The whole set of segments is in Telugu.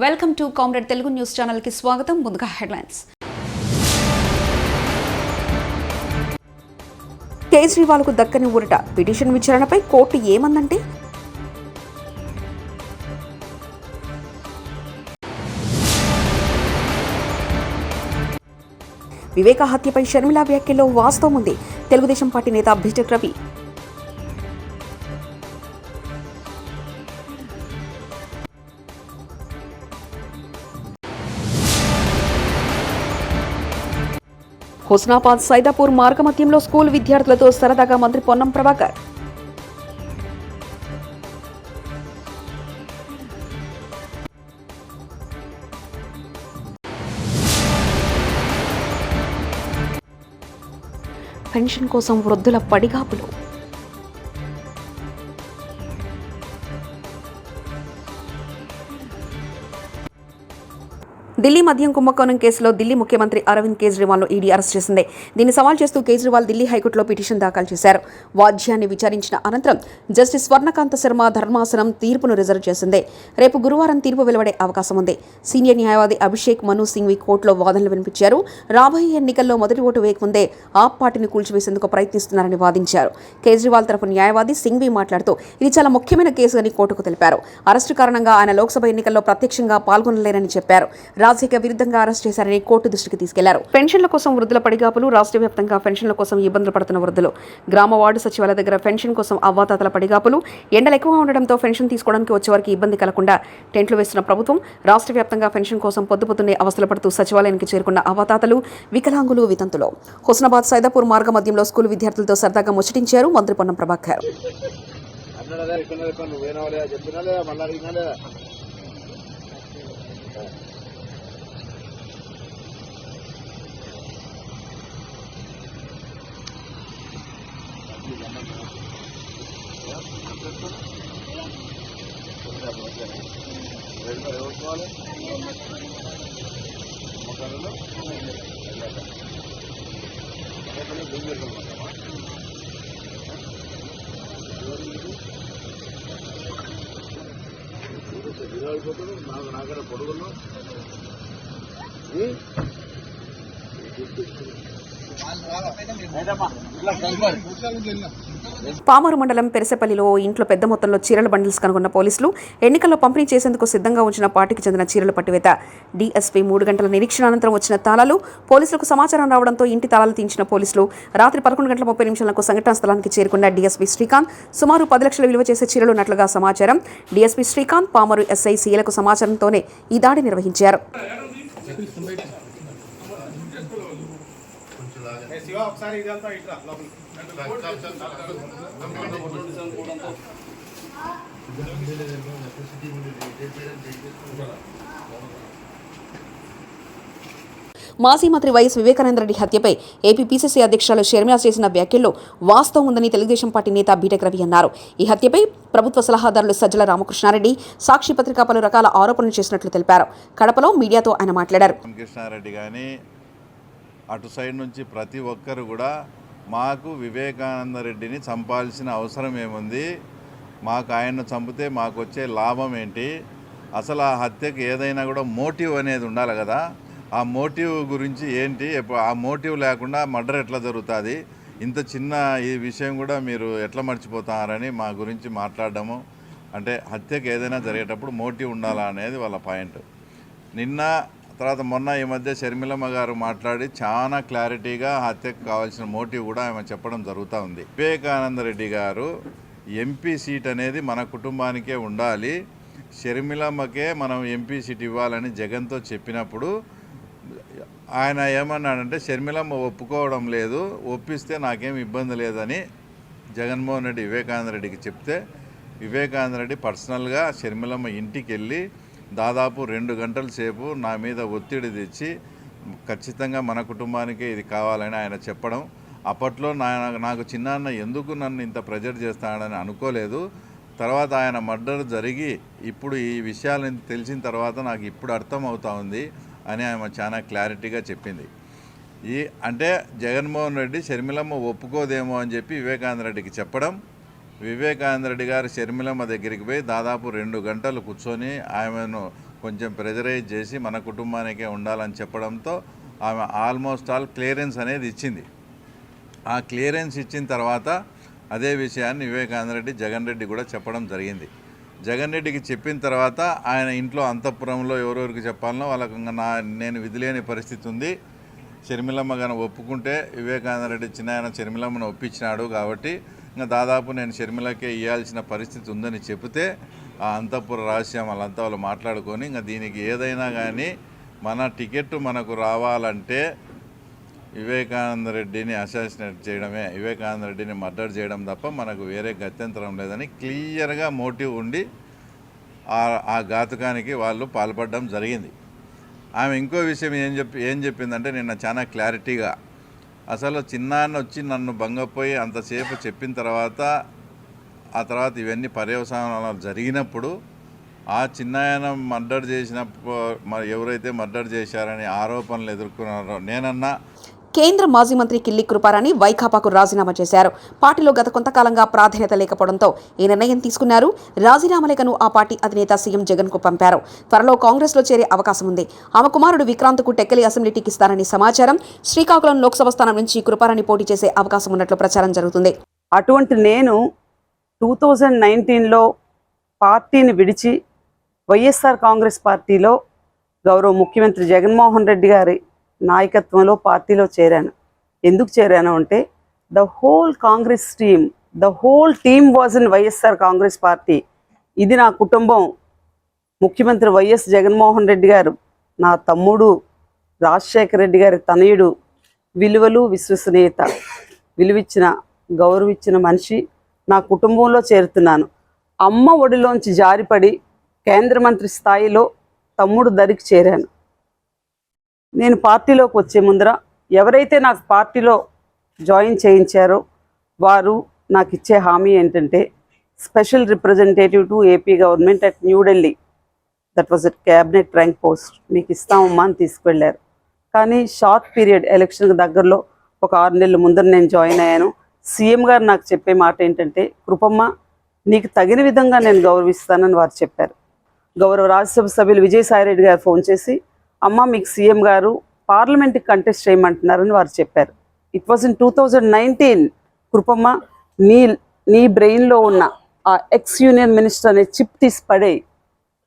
Welcome to comrade Telugu news channel కి స్వాగతం. ముందుగా హెడ్లైన్స్. కేజ్రీవాల్కు దక్కని ఊరట. పిటిషన్ విచారణపై కోర్టు ఏమందంటే వివేక హత్యపై షర్మిల వ్యాఖ్యలో వాస్తవం ఉంది. తెలుగుదేశం పార్టీ నేత బీటెక్ రవి. హుస్నాబాద్ సైదాపూర్ మార్గమధ్యంలో స్కూల్ విద్యార్థులతో సరదాగా మంత్రి పొన్నం ప్రభాకర్. పెన్షన్ కోసం వృద్ధుల పడిగాపులు. ఢిల్లీ మద్యం కుంభకోణం కేసులో ఢిల్లీ ముఖ్యమంత్రి అరవింద్ కేజ్రీవాల్ను ఈడీ అరెస్ట్ చేసింది. దీన్ని సవాల్ చేస్తూ కేజ్రీవాల్ ఢిల్లీ హైకోర్టులో పిటిషన్ దాఖలు చేశారు. వాద్యాన్ని విచారించిన అనంతరం జస్టిస్ స్వర్ణకాంత శర్మ ధర్మాసనం తీర్పును రిజర్వ్ చేసింది. రేపు గురువారం తీర్పు వెలువడే అవకాశం ఉంది. సీనియర్ న్యాయవాది అభిషేక్ మను సింఘ్వి కోర్టులో వాదనలు వినిపించారు. రాబోయే ఎన్నికల్లో మొదటి ఓటు వేయకముందే ఆప్ పార్టీని కూల్చివేసేందుకు ప్రయత్నిస్తున్నారని వాదించారు. కేజ్రీవాల్ తరఫు న్యాయవాది సింఘ్వి మాట్లాడుతూ ఇది చాలా ముఖ్యమైన కేసు అని కోర్టుకు తెలిపారు. అరెస్టు కారణంగా ఆయన లోక్సభ ఎన్నికల్లో ప్రత్యక్షంగా పాల్గొనలేరని చెప్పారు. రాజకీయ విరుద్ధంగా అరెస్ట్ చేశారని కోర్టు దృష్టికి తీసుకెళ్లారు. పెన్షన్ల కోసం వృద్ధుల పడిగాపులు. రాష్ట్ర వ్యాప్తంగా పెన్షన్ల కోసం ఇబ్బందులు పడుతున్న వృద్ధులు. గ్రామ వార్డు సచివాలయ దగ్గర పెన్షన్ కోసం అవ్వాతాతల పడిగాపులు. ఎండలు ఎక్కువగా ఉండడంతో పెన్షన్ తీసుకోవడానికి వచ్చేవారికి ఇబ్బంది కలగకుండా టెంట్లు వేస్తున్న ప్రభుత్వం. రాష్ట్ర వ్యాప్తంగా పెన్షన్ కోసం పొద్దున్నే అవస్థలు పడుతూ సచివాలయానికి చేరుకున్న అవ్వాతాతలు, వికలాంగులు, వితంతులు. హుస్నాబాద్ సైదాపూర్ మార్గ మధ్యంలో స్కూల్ విద్యార్థులతో సరదాగా ముచ్చటించారు మంత్రి పొన్నం ప్రభాకర్. పామరు మండలం పెరసపల్లిలో ఇంట్లో పెద్ద మొత్తంలో చీరల బండిల్స్ కనుగొన్న పోలీసులు ఎన్నికల్లో పంపిణీ చేసేందుకు సిద్ధంగా ఉంచిన పార్టీకి చెందిన చీరల పట్టివేత. డీఎస్పీ 3 గంటల నిరీక్షణ అనంతరం వచ్చిన తాళాలు. పోలీసులకు సమాచారం రావడంతో ఇంటి తాళాలు తీయించిన పోలీసులు రాత్రి 11:30 సంఘటనా స్థలానికి చేరుకున్న డీఎస్పీ శ్రీకాంత్ సుమారు 10 లక్షల విలువ చేసే చీరలు ఉన్నట్లుగా సమాచారం. డీఎస్పీ శ్రీకాంత్, పామరు ఎస్ఐ సీలకు సమాచారంతోనే ఈ దాడి నిర్వహించారు. మాజీ మంత్రి వైఎస్ వివేకానందరెడ్డి హత్యపై ఏపీ పీసీసీ అధ్యక్షురాలు షర్మిల చేసిన వ్యాఖ్యల్లో వాస్తవం ఉందని తెలుగుదేశం పార్టీ నేత బీటెక్ రవి అన్నారు. ఈ హత్యపై ప్రభుత్వ సలహాదారులు సజ్జల రామకృష్ణారెడ్డి సాక్షి పత్రిక పలు రకాల ఆరోపణలు చేసినట్లు తెలిపారు. కడపలో మీడియాతో ఆయన మాట్లాడారు. కృష్ణారెడ్డి కానీ అటు సైడ్ నుంచి ప్రతి ఒక్కరు కూడా మాకు వివేకానందరెడ్డిని చంపాల్సిన అవసరం ఏముంది, మాకు ఆయన్ను చంపితే మాకు వచ్చే లాభం ఏంటి, అసలు ఆ హత్యకి ఏదైనా కూడా మోటివ్ అనేది ఉండాలి కదా, ఆ మోటివ్ గురించి ఏంటి, ఆ మోటివ్ లేకుండా మర్డర్ ఎట్లా జరుగుతుంది, ఇంత చిన్న ఈ విషయం కూడా మీరు ఎట్లా మర్చిపోతారని మా గురించి మాట్లాడడము. అంటే హత్యకి ఏదైనా జరిగేటప్పుడు మోటివ్ ఉండాలా అనేది వాళ్ళ పాయింట్. నిన్న తర్వాత మొన్న ఈ మధ్య షర్మిలమ్మ గారు మాట్లాడి చాలా క్లారిటీగా హత్యకు కావాల్సిన మోటివ్ కూడా ఆమె చెప్పడం జరుగుతూ ఉంది. వివేకానందరెడ్డి గారు ఎంపీ సీట్ అనేది మన కుటుంబానికే ఉండాలి, షర్మిలమ్మకే మనం ఎంపీ సీట్ ఇవ్వాలని జగన్తో చెప్పినప్పుడు ఆయన ఏమన్నాడంటే షర్మిలమ్మ ఒప్పుకోవడం లేదు, ఒప్పిస్తే నాకేం ఇబ్బంది లేదని జగన్మోహన్ రెడ్డి వివేకానందరెడ్డికి చెప్తే వివేకానందరెడ్డి పర్సనల్గా షర్మిలమ్మ ఇంటికి వెళ్ళి దాదాపు 2 గంటల సేపు నా మీద ఒత్తిడి తెచ్చి ఖచ్చితంగా మన కుటుంబానికే ఇది కావాలని ఆయన చెప్పడం. అప్పట్లో నాకు చిన్నాన్న ఎందుకు నన్ను ఇంత ప్రెజర్ చేస్తాడని అనుకోలేదు. తర్వాత ఆయన మర్డర్ జరిగి ఇప్పుడు ఈ విషయాలను తెలిసిన తర్వాత నాకు ఇప్పుడు అర్థం అవుతా ఉంది అని ఆమె చాలా క్లారిటీగా చెప్పింది. అంటే జగన్మోహన్ రెడ్డి షర్మిలమ్మ ఒప్పుకోదేమో అని చెప్పి వివేకానందరెడ్డికి చెప్పడం, వివేకానందరెడ్డి గారు షర్మిలమ్మ దగ్గరికి పోయి దాదాపు 2 గంటలు కూర్చొని ఆమెను కొంచెం ప్రెజరైజ్ చేసి మన కుటుంబానికే ఉండాలని చెప్పడంతో ఆమె ఆల్మోస్ట్ ఆల్ క్లియరెన్స్ అనేది ఇచ్చింది. ఆ క్లియరెన్స్ ఇచ్చిన తర్వాత అదే విషయాన్ని వివేకానంద రెడ్డి జగన్ రెడ్డి కూడా చెప్పడం జరిగింది. జగన్ రెడ్డికి చెప్పిన తర్వాత ఆయన ఇంట్లో అంతఃపురంలో ఎవరెవరికి చెప్పాలనో వాళ్ళకు నేను విధిలేని పరిస్థితి ఉంది, షర్మిలమ్మ గాని ఒప్పుకుంటే వివేకానంద రెడ్డి చిన్నాయన షర్మిలమ్మను ఒప్పించినాడు కాబట్టి ఇంకా దాదాపు నేను షర్మిలకే ఇవ్వాల్సిన పరిస్థితి ఉందని చెబితే ఆ అంతఃపుర రహస్యం వాళ్ళంతా వాళ్ళు మాట్లాడుకొని ఇంకా దీనికి ఏదైనా కానీ మన టికెట్ మనకు రావాలంటే వివేకానంద రెడ్డిని అసాసినేట్ చేయడమే, వివేకానంద రెడ్డిని మర్డర్ చేయడం తప్ప మనకు వేరే గత్యంతరం లేదని క్లియర్గా మోటివ్ ఉండి ఆ ఘాతుకానికి వాళ్ళు పాల్పడడం జరిగింది. ఆమె ఇంకో విషయం ఏం చెప్పిందంటే నిన్న చాలా క్లారిటీగా అసలు చిన్నాన్న వచ్చి నన్ను భంగపోయి అంతసేపు చెప్పిన తర్వాత ఆ తర్వాత ఇవన్నీ పర్యవసానాలు జరిగినప్పుడు ఆ చిన్నాయన మర్డర్ చేసినప్పుడు ఎవరైతే మర్డర్ చేశారని ఆరోపణలు ఎదుర్కొన్నారో నేనన్నా కేంద్ర మాజీ మంత్రి కిల్లి కృపారాణి వైకాపాకు రాజీనామా చేశారు. పార్టీలో గత కొంతకాలంగా ప్రాధాన్యత లేకపోవడంతో ఈ నిర్ణయం తీసుకున్నారు. రాజీనామా లేఖను ఆ పార్టీ అధినేత సీఎం జగన్ కు పంపారు. త్వరలో కాంగ్రెస్ లో చేరే అవకాశం ఉంది. ఆమె కుమారుడు విక్రాంత్ కు టెక్కలి అసెంబ్లీ టికెట్ ఇస్తారని సమాచారం. శ్రీకాకుళం లోక్సభ స్థానం నుంచి కృపారాణి పోటీ చేసే అవకాశం ఉన్నట్లు ప్రచారం జరుగుతుంది. అటువంటి నేను 2019లో పార్టీని విడిచి వైఎస్ఆర్ కాంగ్రెస్ పార్టీలో గౌరవ ముఖ్యమంత్రి జగన్మోహన్ రెడ్డి గారి నాయకత్వంలో పార్టీలో చేరాను. ఎందుకు చేరాను అంటే the whole team was in YSR Congress party. ఇది నా కుటుంబం. ముఖ్యమంత్రి వైఎస్ జగన్మోహన్ రెడ్డి గారు నా తమ్ముడు, రాజశేఖర రెడ్డి గారి తనయుడు, విలువలు విశ్వసనీయత విలువిచ్చిన గౌరవిచ్చిన మనిషి. నా కుటుంబంలో చేరుతున్నాను. అమ్మ ఒడిలోంచి జారిపడి కేంద్ర మంత్రి స్థాయిలో తమ్ముడు దరికి చేరాను. నేను పార్టీలోకి వచ్చే ముందర ఎవరైతే నాకు పార్టీలో జాయిన్ చేయించారో వారు నాకు ఇచ్చే హామీ ఏంటంటే special representative to AP government at New Delhi, that was at cabinet rank post, మీకు ఇస్తామమ్మా అని తీసుకువెళ్ళారు. కానీ షార్ట్ పీరియడ్ ఎలక్షన్కి దగ్గరలో ఒక 6 నెలల ముందర నేను జాయిన్ అయ్యాను. సీఎం గారు నాకు చెప్పే మాట ఏంటంటే కృపమ్మ నీకు తగిన విధంగా నేను గౌరవిస్తానని వారు చెప్పారు. గౌరవ రాజ్యసభ సభ్యులు విజయసాయిరెడ్డి గారు ఫోన్ చేసి అమ్మ మీకు సీఎం గారు పార్లమెంట్కి కంటెస్ట్ చేయమంటున్నారని వారు చెప్పారు. It was in 2019. కృపమ్మ నీ బ్రెయిన్లో ఉన్న ఆ ఎక్స్ యూనియన్ మినిస్టర్ అనే చిప్ తీసి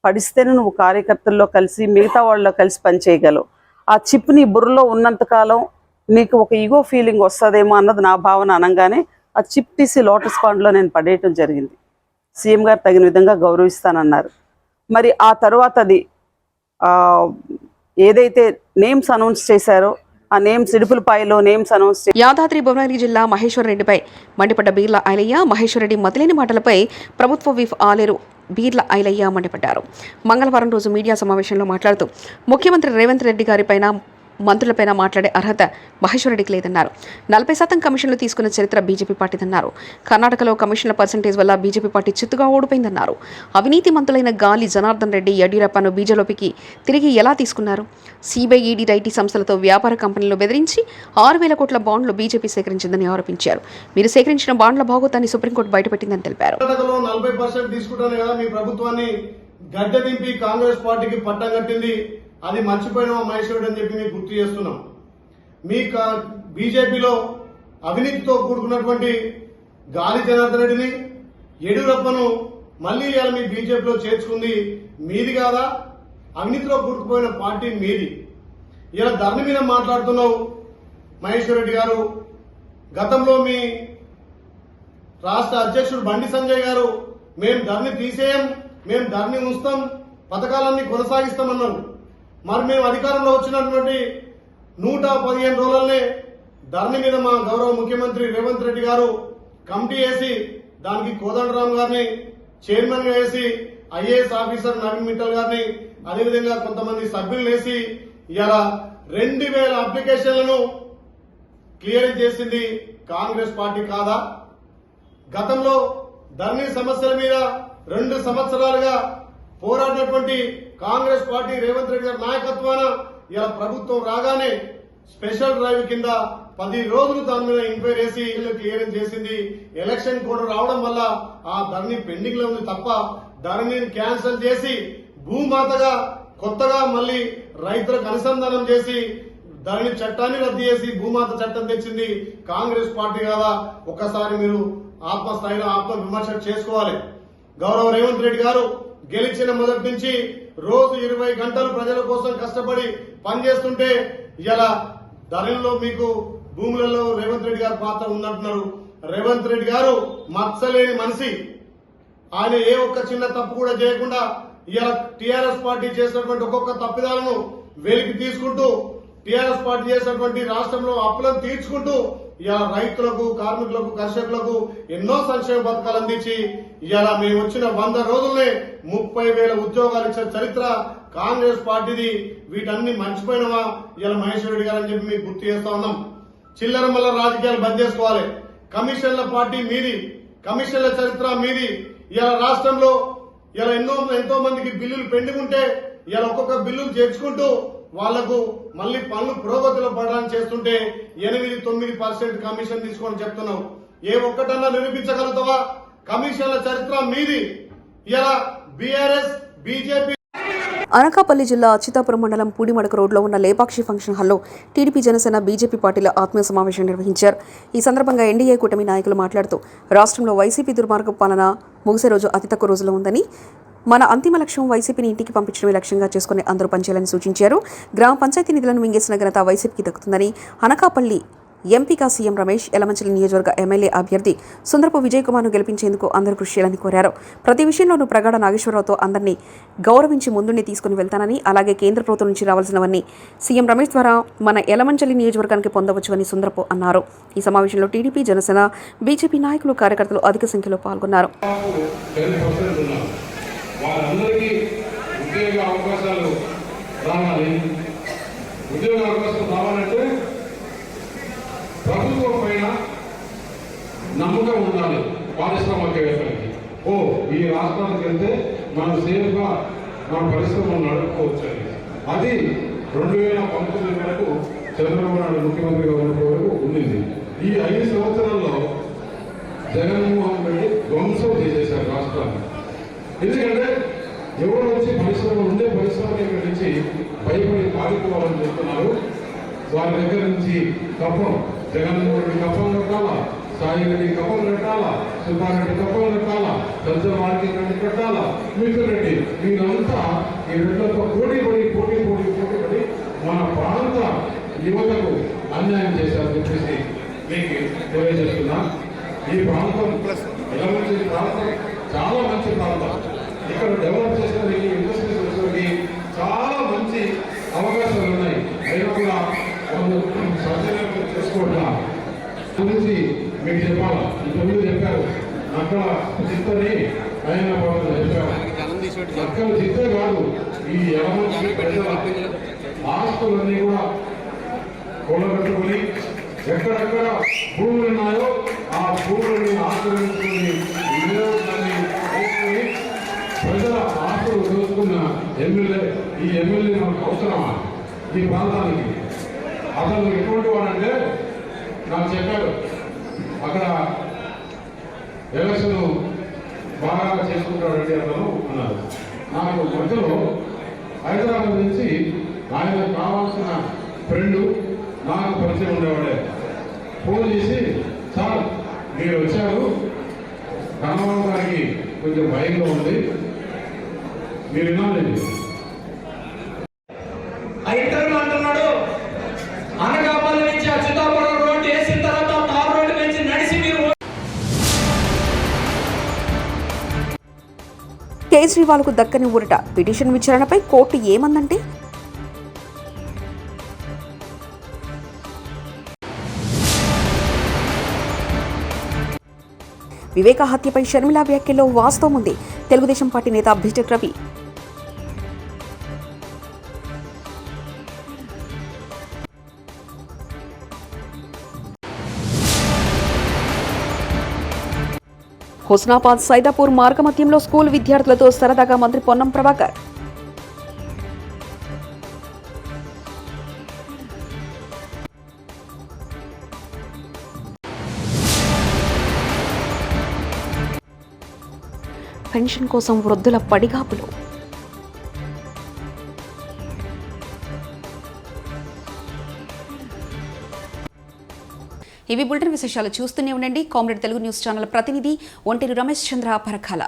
పడిస్తేనే నువ్వు కార్యకర్తల్లో కలిసి మిగతా వాళ్ళలో కలిసి పనిచేయగలవు. ఆ చిప్ నీ బుర్రలో ఉన్నంతకాలం నీకు ఒక ఈగో ఫీలింగ్ వస్తుందేమో అన్నది నా భావన అనగానే ఆ చిప్ తీసి లోటస్ పాండ్లో నేను పడేయటం జరిగింది. సీఎం గారు తగిన విధంగా గౌరవిస్తానన్నారు. మరి ఆ తర్వాత అది ఏదైతే నేమ్స్ అనౌన్స్ చేశారో ఆ నేమ్స్ ఇడుపులపాయలో నేమ్స్ అనౌన్స్ యాదాద్రి భువనగిరి జిల్లా మహేశ్వర్ రెడ్డిపై మండిపడ్డ బీర్ల ఐలయ్య. మహేశ్వర్ రెడ్డి మతిలేని మాటలపై ప్రభుత్వ విప్ ఆలేరు బీర్ల ఐలయ్య మండిపడ్డారు. మంగళవారం రోజు మీడియా సమావేశంలో మాట్లాడుతూ ముఖ్యమంత్రి రేవంత్ రెడ్డి గారిపైన మంత్రులపైన మాట్లాడే అర్హత మహేశ్వరరెడ్డికి లేదన్నారు. 40% కమిషన్లు తీసుకున్న చరిత్ర బీజేపీ పార్టీదన్నారు. కర్ణాటకలో కమిషన్ల పర్సెంటేజ్ వల్ల బీజేపీ పార్టీ చిత్తుగా ఓడిపోయిందన్నారు. అవినీతి మంత్రులైన గాలి జనార్దన్ రెడ్డి, యడ్యూరప్పను బీజేపీకి తిరిగి ఎలా తీసుకున్నారు? సిబిఐ, ఈడీ, ఐటీ సంస్థలతో వ్యాపార కంపెనీలు బెదిరించి 6,000 కోట్ల బాండ్లు బీజేపీ సేకరించిందని ఆరోపించారు. మీరు సేకరించిన బాండ్ల భాగోతాన్ని సుప్రీంకోర్టు బయటపెట్టిందని తెలిపారు. కర్ణాటకలో 40% తీసుకుంటానే కదా మీ ప్రభుత్వాన్ని గద్దె దింపి కాంగ్రెస్ పార్టీకి పట్టం కట్టింది. అది మర్చిపోయిన మహేశ్వరుడు అని చెప్పి మీకు గుర్తు చేస్తున్నాం. మీ బీజేపీలో అవినీతితో కూడుకున్నటువంటి గాలి జనార్దన్ రెడ్డిని, యడ్యూరప్పను మళ్లీ ఇవాళ మీ బీజేపీలో చేర్చుకుంది మీది కాదా? అవినీతిలో కూడుకుపోయిన పార్టీ మీది. ఇలా ధర్ని మీద మాట్లాడుతున్నావు మహేశ్వర్ రెడ్డి గారు. గతంలో మీ రాష్ట్ర అధ్యక్షుడు బండి సంజయ్ గారు మేము ధర్ని తీసేయం, మేము ధర్ని ఉంచుతాం, పథకాలన్నీ కొనసాగిస్తామన్నారు. మరి మేము అధికారంలో వచ్చినటువంటి 115 రోజులనే ధర్ని మీద మా గౌరవ ముఖ్యమంత్రి రేవంత్ రెడ్డి గారు కమిటీ వేసి దానికి కోదండరామ్ గారిని చైర్మన్ గా వేసి ఐఏఎస్ ఆఫీసర్ నవీన్ మిట్టల్ గారిని అదేవిధంగా కొంతమంది సభ్యులు వేసి ఇలా 2000 అప్లికేషన్లను క్లియర్ చేసింది కాంగ్రెస్ పార్టీ కాదా? గతంలో ధర్ని సమస్యల మీద 2 సంవత్సరాలుగా పోరాడినటువంటి కాంగ్రెస్ పార్టీ రేవంత్ రెడ్డి గారి నాయకత్వాన ఇలా ప్రభుత్వం రాగానే స్పెషల్ డ్రైవ్ కింద 10 రోజులు దాని మీద ఎంక్వైరీ చేసి క్లియరెన్స్ చేసింది. ఎలక్షన్ కూడా రావడం వల్ల ఆ ధర్ని పెండింగ్ లో ఉంది తప్ప ధర్నీని క్యాన్సిల్ చేసి భూమాతగా కొత్తగా మళ్ళీ రైతులకు అనుసంధానం చేసి దాని చట్టాన్ని రద్దు చేసి భూమాత చట్టం తెచ్చింది కాంగ్రెస్ పార్టీ కదా. ఒక్కసారి మీరు ఆత్మస్థాయిలో ఆత్మ విమర్శ చేసుకోవాలి. గౌరవ రేవంత్ రెడ్డి గారు గెలిచిన మొదటి నుంచి రోజు 20 గంటలు ప్రజల కోసం కష్టపడి పనిచేస్తుంటే ఇలా ధరల్లో మీకు భూములలో రేవంత్ రెడ్డి గారి పాత్ర ఉందంటున్నారు. రేవంత్ రెడ్డి గారు మచ్చలేని మనిషి. ఆయన ఏ ఒక్క చిన్న తప్పు కూడా చేయకుండా ఇలా టీఆర్ఎస్ పార్టీ చేసినటువంటి ఒక్కొక్క తప్పిదాలను వెలికి తీసుకుంటూ టీఆర్ఎస్ పార్టీ చేసినటువంటి రాష్ట్రంలో అప్పులను తీర్చుకుంటూ ఇలా రైతులకు, కార్మికులకు, కర్షకులకు ఎన్నో సంక్షేమ పథకాలు అందించి ఇలా మేము వచ్చిన 100 రోజుల్నే 30,000 ఉద్యోగాలు ఇచ్చిన చరిత్ర కాంగ్రెస్ పార్టీది. వీటన్ని మర్చిపోయినవా ఇలా మహేశ్వర రెడ్డి గారు అని చెప్పి మీకు గుర్తు చేస్తా ఉన్నాం. చిల్లర మల్ల రాజకీయాలు బంద్ చేసుకోవాలి. కమిషన్ల పార్టీ మీది, కమిషన్ల చరిత్ర మీది. ఇలా రాష్ట్రంలో ఇలా ఎంతో మందికి బిల్లులు పెండింగ్ ఉంటే ఇలా ఒక్కొక్క బిల్లులు చేర్చుకుంటూ వాళ్లకు మళ్లీ పనులు పురోగతిలో పడడానికి చేస్తుంటే 8-9% కమిషన్ తీసుకొని చెప్తున్నావు. ఏ ఒక్కటన్నా నిరూపించగలుగుతావా? కమిషన్ల చరిత్ర మీది. ఇలా బీఆర్ఎస్, బీజేపీ. అనకాపల్లి జిల్లా అచ్యుతాపురం మండలం పూడిమడక రోడ్లో ఉన్న లేపాక్షి ఫంక్షన్ హాల్లో టీడీపీ, జనసేన, బీజేపీ పార్టీల ఆత్మీయ సమావేశం నిర్వహించారు. ఈ సందర్భంగా ఎన్డీఏ కూటమి నాయకులు మాట్లాడుతూ రాష్ట్రంలో వైసీపీ దుర్మార్గ పాలన ముగిసే రోజు అతి తక్కువ రోజుల్లో ఉందని, మన అంతిమ లక్ష్యం వైసీపీని ఇంటికి పంపించడమే లక్ష్యంగా చేసుకుని అందరూ పనిచేయాలని సూచించారు. గ్రామ పంచాయతీ నిధులను మింగేసిన ఘనత వైసీపీకి దక్కుతుందని అనకాపల్లి ఎంపీగా సీఎం రమేష్, యలమంచిలి నియోజకవర్గ ఎమ్మెల్యే అభ్యర్థి సుందరపు విజయ్ కుమార్ను గెలిపించేందుకు అందరూ కృషి చేయాలని కోరారు. ప్రతి విషయంలోనూ ప్రగాఢ నాగేశ్వరరావుతో అందరినీ గౌరవించి ముందుండి తీసుకుని వెళ్తానని, అలాగే కేంద్ర ప్రభుత్వం నుంచి రావాల్సినవన్నీ సీఎం రమేష్ ద్వారా మన యలమంచిలి నియోజకవర్గానికి పొందవచ్చువని సుందరపు అన్నారు. ఈ సమావేశంలో టీడీపీ, జనసేన, బీజేపీ నాయకులు, కార్యకర్తలు అధిక సంఖ్యలో పాల్గొన్నారు. వారందరికీ ఉద్యోగ అవకాశాలు రావాలి. ఉద్యోగ అవకాశాలు రావాలంటే ప్రభుత్వం పైన నమ్మకం ఉండాలి. పారిశ్రామికవేత్తలకి ఈ రాష్ట్రానికి వెళ్తే మనం సేఫ్గా మన పరిశ్రమలు నడుపుకోవచ్చు అని. అది 2019 వరకు చంద్రబాబు నాయుడు ముఖ్యమంత్రిగా ఉన్నప్పటి వరకు ఉండింది. ఈ 5 సంవత్సరాల్లో జగన్మోహన్ రెడ్డి ధ్వంసం చేసేశారు రాష్ట్రాన్ని. ఎందుకంటే ఎవరు వచ్చి పరిశ్రమలు ఉండే పరిశ్రమలు ఇక్కడ నుంచి భయపడి పారిపోవాలని చెప్తున్నారు. వారి దగ్గర నుంచి కప్పం, జగన్మోహన్ రెడ్డి కప్పం కట్టాలా, సాయి రెడ్డి కప్పం కట్టాలా, సుబ్బారెడ్డి కప్పం కట్టాలా, సజ్జల రెడ్డి కట్టాలా, మిథున్ రెడ్డి, వీరంతా ఈ రెండుతో పోటీ మన ప్రాంత యువతకు అన్యాయం చేశారని చెప్పేసి మీకు తెలియజేస్తున్నా. ఈ ప్రాంతం ఎలమంచిలి ప్రాంతం చాలా మంచి ప్రాంతం. ఇక్కడ డెవలప్ చేసిన ఇండస్ట్రీస్ వచ్చేసరికి చాలా మంచి అవకాశాలు ఉన్నాయి. అయినా కూడా వాళ్ళు సద్వినియోగం చేసుకోవట్లా గురించి మీకు చెప్పాలా. ఇంతకుముందు చెప్పారు అక్కడ చిత్తని ఆయన చెప్పారు. అక్కడ చిత్తే కాదు, ఈ ఎలమంచిలి ప్రజల ఆస్తులన్నీ కూడా కొలగట్టుకుని ఎక్కడెక్కడ భూములు ఉన్నాయో ఆ భూములని ఆక్రమించుకుని వినియోగాన్ని వేసుకుని ప్రజల ఆస్తులు దోచుకున్న ఈ ఎమ్మెల్యే మనకు అవసరమా ఈ ప్రాంతానికి? అతను ఎటువంటి వాడంటే నాకు చెప్పారు అక్కడ ఎలక్షన్ బాగా చేసుకుంటాడంటే అతను అన్నారు. నాకు మధ్యలో హైదరాబాద్ నుంచి ఆయన కావాల్సిన ఫ్రెండ్ నాకు పరిచయం ఉండేవాడే ఫోన్ చేసి, సార్ మీరు వచ్చారు, కన్నబాబు గారికి కొంచెం భయంగా ఉంది, మీరు వినాలండి. అంటున్నాడు అనకాపల్లి నుంచి అచ్యుతాపురం రోడ్డు వేసిన తర్వాత తార్ రోడ్డు నుంచి నడిచి మీరు కేజ్రీవాల్కు దక్కని ఊరట. పిటిషన్ విచారణపై కోర్టు ఏమందంటే, వివేక హత్యపై షర్మిల వ్యాఖ్యల్లో వాస్తవం ఉంది. తెలుగుదేశం పార్టీ నేత బీటెక్ రవి. హుస్నాబాద్ సైదాపూర్ మార్గమధ్యంలో స్కూల్ విద్యార్థులతో సరదాగా మంత్రి పొన్నం ప్రభాకర్. పెన్షన్ కోసం వృద్ధుల పడిగాపులు. ఇవి బులెటిన్ విశేషాలు. చూస్తూనే ఉండండి కామ్రేడ్ తెలుగు న్యూస్ ఛానల్ ప్రతినిధి ఒంటేరు రమేష్ చంద్ర పరకాల.